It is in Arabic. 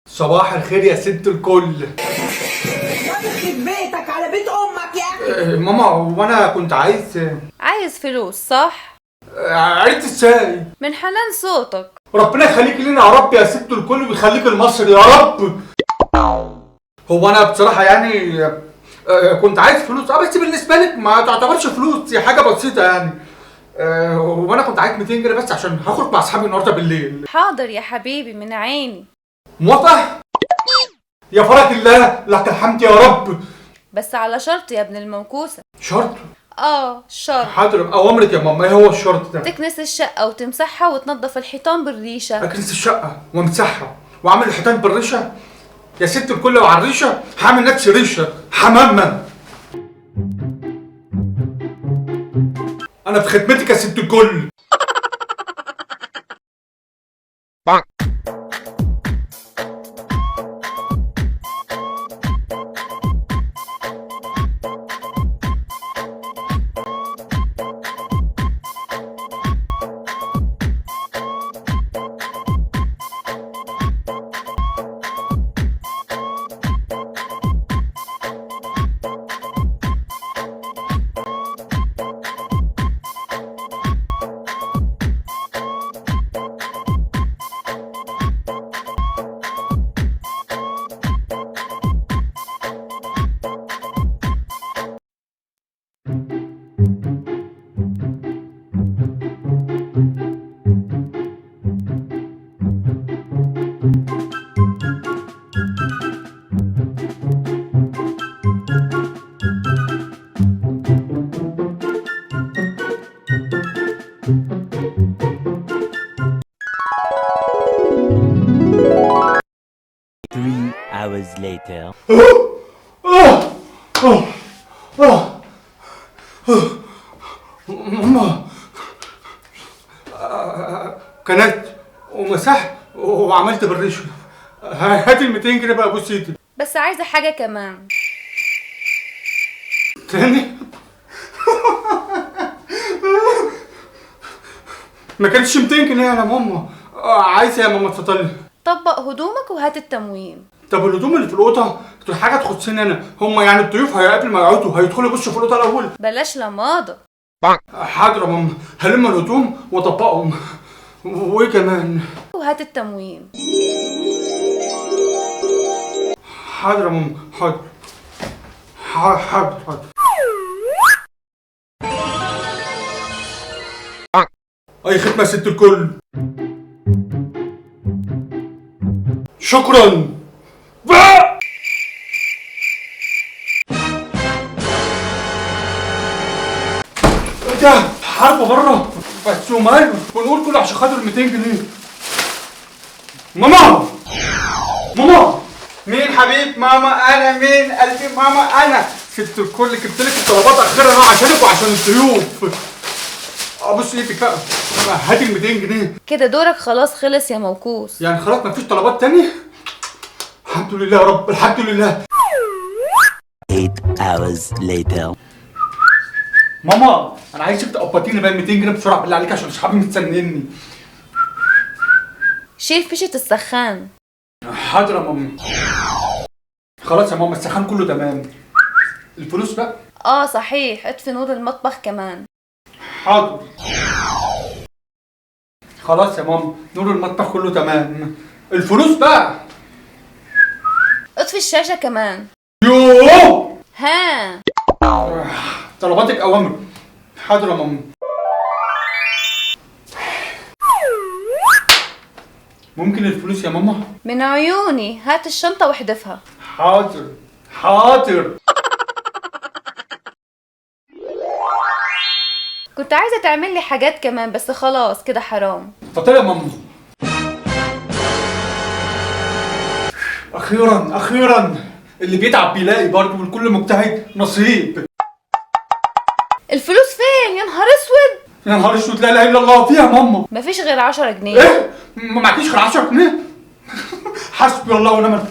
صباح الخير يا ست الكل. يخرب بيتك على بيت امك يا اخي. ماما وانا كنت عايز فلوس صح؟ عرفت ازاي؟ من حنان صوتك. ربنا يخليك لنا يا رب يا ست الكل ويخليك المصري يا رب. هو انا بصراحه يعني كنت عايز فلوس بس بالنسبه لك ما تعتبرش فلوس، دي حاجه بسيطه يعني. وانا كنت عايز 200 جنيه بس عشان هخرج مع اصحابي النهارده بالليل. حاضر يا حبيبي من عيني. موافق؟ يا فرج الله لك الحمد يا رب. بس على شرط يا ابن الموكوسة. شرط؟ شرط. حاضر اوامرك يا ماما. ايه هو الشرط ده؟ تكنس الشقة وتمسحها وتنظف الحيطان بالريشة. اكنس الشقه وامسحها واعمل الحيطان بالريشه؟ يا ست الكل وعلى الريشه هعمل نفسي ريشه حمامه. انا في خدمتك يا ست الكل. Hours later. ماما كنت ومسحت وعملت بالريشه. هات ال 200 جنيه بقى بص ايدي. بس عايزة حاجة كمان. تاني؟ ما كانتش 200 جنيه يا ماما. عايزه يا ماما اتفضلي. طبق هدومك وهات التموين. طب الهدوم اللي في الاوضه دول حاجه تخصني انا، هم يعني الضيوف قبل ما يقعدوا هيدخلوا يبصوا في الاوضه الاول. بلاش لماضة. حاضر يا ماما هلم الهدوم واطبقهم. وايه كمان؟ وهات التموين. حاضر يا ماما حاضر. حاضر. اي خدمه يا ست الكل. شكرا. ده حرب بره بس وماله ونقول كله عشان خاطر 200 جنيه. ماما مين حبيب ماما؟ انا مين قلبي ماما؟ انا ست الكل جبت لك الطلبات اخيرا اهو عشانك وعشان الضيوف. بص ايدك بقى هاتي ال 200 جنيه. كده دورك خلاص خلص يا موكوس. يعني خلاص مفيش طلبات تاني؟ الحمد لله يا رب الحمد لله. 8 hours later. ماما انا عايزك تقبضيني بقى 200 جنيه بسرعه بالله عليك عشان اصحابي مستنيني. شيل فيشة السخان. حاضر يا ماما. خلاص يا ماما السخان كله تمام. الفلوس بقى؟ صحيح اطفي نور المطبخ كمان. حاضر. خلاص يا ماما نور المطبخ كله تمام. الفلوس بقى؟ اطفي الشاشة كمان. يوه ها طلباتك اوامر. حاضر يا ماما. ممكن الفلوس يا ماما؟ من عيوني. هات الشنطة واحدفها. حاضر. كنت عايزة تعمل لي حاجات كمان بس خلاص كده حرام. اتفضلي يا ماما. اخيرا اللي بيتعب بيلاقي برضه والكل مجتهد نصيب. الفلوس فين يا نهار اسود؟ يا نهار اسود، لا اله الا الله، فيها ماما. مفيش غير 10 جنيه. ايه؟ ما معكيش غير 10 جنيه؟ حسبي الله ونعم الوكيل.